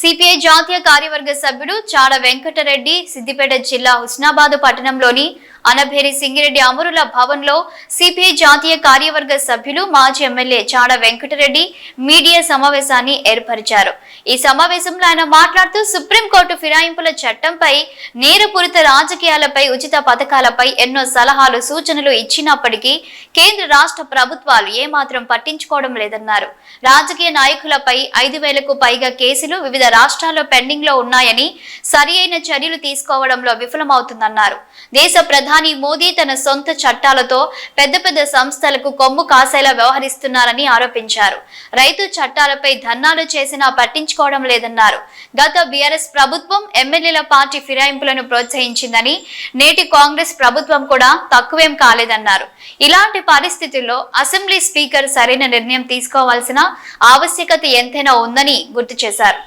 CPI జాతీయ కార్యవర్గ సభ్యుడు చాడ వెంకటరెడ్డి సిద్దిపేట జిల్లా హుస్నాబాద్ పట్టణంలోని అనభేరి సింగిరెడ్డి అమరుల భవన్ లో సిపిఐ జాతీయ కార్యవర్గ సభ్యులు మాజీ ఎమ్మెల్యే చాడ వెంకటరెడ్డి మీడియా సమావేశాన్ని ఏర్పరిచారు. ఈ సమావేశంలో ఆయన మాట్లాడుతూ సుప్రీంకోర్టు ఫిరాయింపుల చట్టంపై, నేరపూరిత రాజకీయాలపై, ఉచిత పథకాలపై ఎన్నో సలహాలు సూచనలు ఇచ్చినప్పటికీ కేంద్ర రాష్ట్ర ప్రభుత్వాలు ఏమాత్రం పట్టించుకోవడం లేదన్నారు. రాజకీయ నాయకులపై 5,000కు పైగా కేసులు వివిధ రాష్ట్రాల్లో పెండింగ్ లో ఉన్నాయని, సరి అయిన చర్యలు తీసుకోవడంలో విఫలమవుతుందన్నారు. దేశ ప్రధాని మోదీ తన సొంత చట్టాలతో పెద్ద పెద్ద సంస్థలకు కొమ్ము కాసేలా వ్యవహరిస్తున్నారని ఆరోపించారు. రైతు చట్టాలపై ధర్నాలు చేసినా పట్టించుకోవడం లేదన్నారు. గత బీఆర్ఎస్ ప్రభుత్వం ఎమ్మెల్యేల పార్టీ ఫిరాయింపులను ప్రోత్సహించిందని, నేటి కాంగ్రెస్ ప్రభుత్వం కూడా తక్కువేం కాలేదన్నారు. ఇలాంటి పరిస్థితుల్లో అసెంబ్లీ స్పీకర్ సరైన నిర్ణయం తీసుకోవాల్సిన ఆవశ్యకత ఎంతైనా ఉందని గుర్తు చేశారు.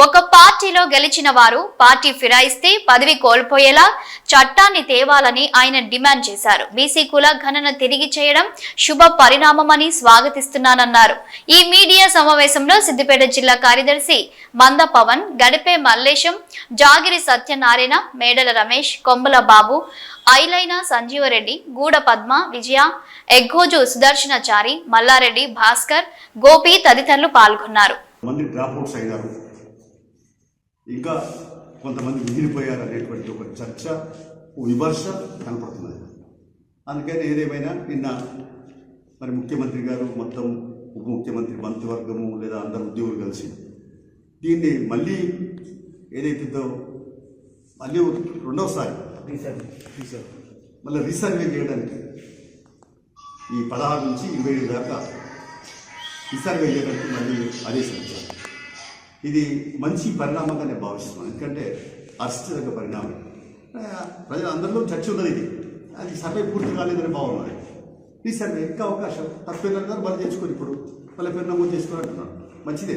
ఒక పార్టీలో గెలిచిన వారు పార్టీ ఫిరాయిస్తే పదవి కోల్పోయేలా చట్టాన్ని తేవాలని ఆయన డిమాండ్ చేశారు. బీసీ కుల గణన తిరిగి చేయడం శుభ పరిణామమని స్వాగతిస్తున్నానన్నారు. ఈ మీడియా సమావేశంలో సిద్దిపేట జిల్లా కార్యదర్శి మంద పవన్, గడిపే మల్లేశం, జాగిరి సత్యనారాయణ, మేడల రమేష్, కొంబల బాబు, ఐలైన సంజీవరెడ్డి, గూడ పద్మ, విజయ, ఎగ్గోజు సుదర్శనచారి, మల్లారెడ్డి, భాస్కర్, గోపి తదితరులు పాల్గొన్నారు. ఇంకా కొంతమంది మిగిలిపోయారు అనేటువంటి ఒక చర్చ, విమర్శ కనపడుతున్నది. అందుకని ఏదేమైనా నిన్న మరి ముఖ్యమంత్రి గారు, మొత్తం ఉప ముఖ్యమంత్రి మంత్రివర్గము లేదా అందరు ఉద్యోగులు కలిసి దీన్ని మళ్ళీ ఏదైతుందో మళ్ళీ రెండవసారి మళ్ళీ రీసర్వే చేయడానికి ఈ 16 నుంచి 27 దాకా రీసర్వే చేయడానికి మళ్ళీ ఆదేశించారు. ఇది మంచి పరిణామంగా నేను భావిస్తున్నాను. ఎందుకంటే హర్షించదగ్గ పరిణామం. ప్రజలందరిలో చర్చ ఉన్నది. ఇది అది సర్వే పూర్తి కాలేదని భావన. ఈ సర్వే ఇంకా అవకాశం తప్పేళ్ళందరూ మళ్ళీ తెచ్చుకొని ఇప్పుడు మళ్ళీ పేరు నమోదు చేసుకున్నట్టున్నాను. మంచిదే.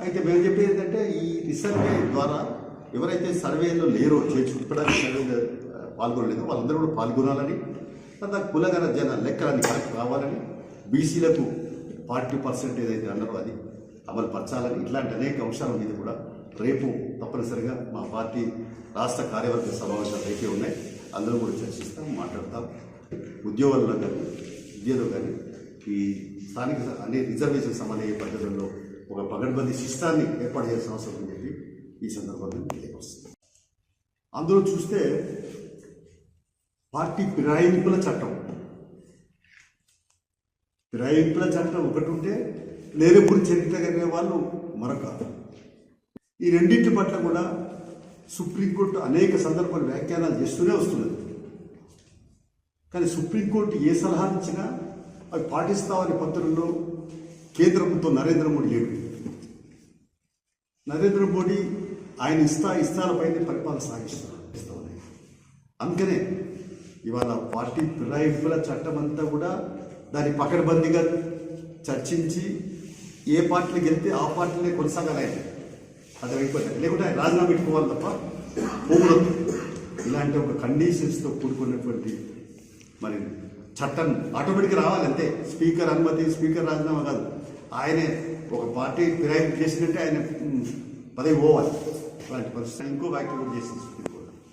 అయితే మేము చెప్పేది ఏంటంటే ఈ రీసర్వే ద్వారా ఎవరైతే సర్వేలో లేరో, ఇప్పటికీ సర్వేలో పాల్గొనలేదో వాళ్ళందరూ కూడా పాల్గొనాలని, దాని కులగన జన లెక్కలన్నీ కరెక్ట్ కావాలని, బీసీలకు 40% ఏదైతే అన్నారో అది అమలు పరచాలని, ఇట్లాంటి అనేక అంశాల మీద కూడా రేపు తప్పనిసరిగా మా పార్టీ రాష్ట్ర కార్యవర్గ సమావేశాలు అయితే ఉన్నాయి. అందరూ కూడా చర్చిస్తాం, మాట్లాడతాం. ఉద్యోగాల్లో కానీ విద్యలో కానీ ఈ స్థానిక అన్ని రిజర్వేషన్ సమన్వయ పద్ధతుల్లో ఒక పగడ్బందీ సిస్టాన్ని ఏర్పాటు చేయాల్సిన అవసరం అని చెప్పి ఈ సందర్భంగా తెలియపరుస్తుంది. అందులో చూస్తే పార్టీ ఫిరాయింపుల చట్టం ఒకటి ఉంటే, నేరపూరి చరిత్ర కలిగిన వాళ్ళు మరొక. ఈ రెండింటి పట్ల కూడా సుప్రీంకోర్టు అనేక సందర్భాలు వ్యాఖ్యానాలు చేస్తూనే వస్తున్నది. కానీ సుప్రీంకోర్టు ఏ సలహా ఇచ్చినా అవి పాటిస్తామని పత్రంలో కేంద్ర ప్రభుత్వం నరేంద్ర మోడీ లేడు. నరేంద్ర మోడీ ఆయన ఇష్టాలపైనే పరిపాలన సాగిస్తున్నారు. అందుకనే ఇవాళ పార్టీ ఫిరాయింపుల చట్టం అంతా కూడా దాన్ని పకడ్బందీగా చర్చించి ఏ పార్టీలు గెలితే ఆ పార్టీలే కొనసాగాలి. అది అయిపోతుంది. లేకుంటే ఆయన రాజీనామా పెట్టుకోవాలి తప్ప పోకూడదు. ఇలాంటి ఒక కండిషన్స్తో కూడుకున్నటువంటి మరి చట్టం ఆటోమేటిక్గా రావాలి. అంతే. స్పీకర్ అనుమతి, స్పీకర్ రాజీనామా కాదు. ఆయనే ఒక పార్టీ ఫిరాయింపు చేసినట్టే ఆయన పదవి పోవాలి. అలాంటి పరిస్థితి ఇంకో వ్యాఖ్య కూడా చేసింది.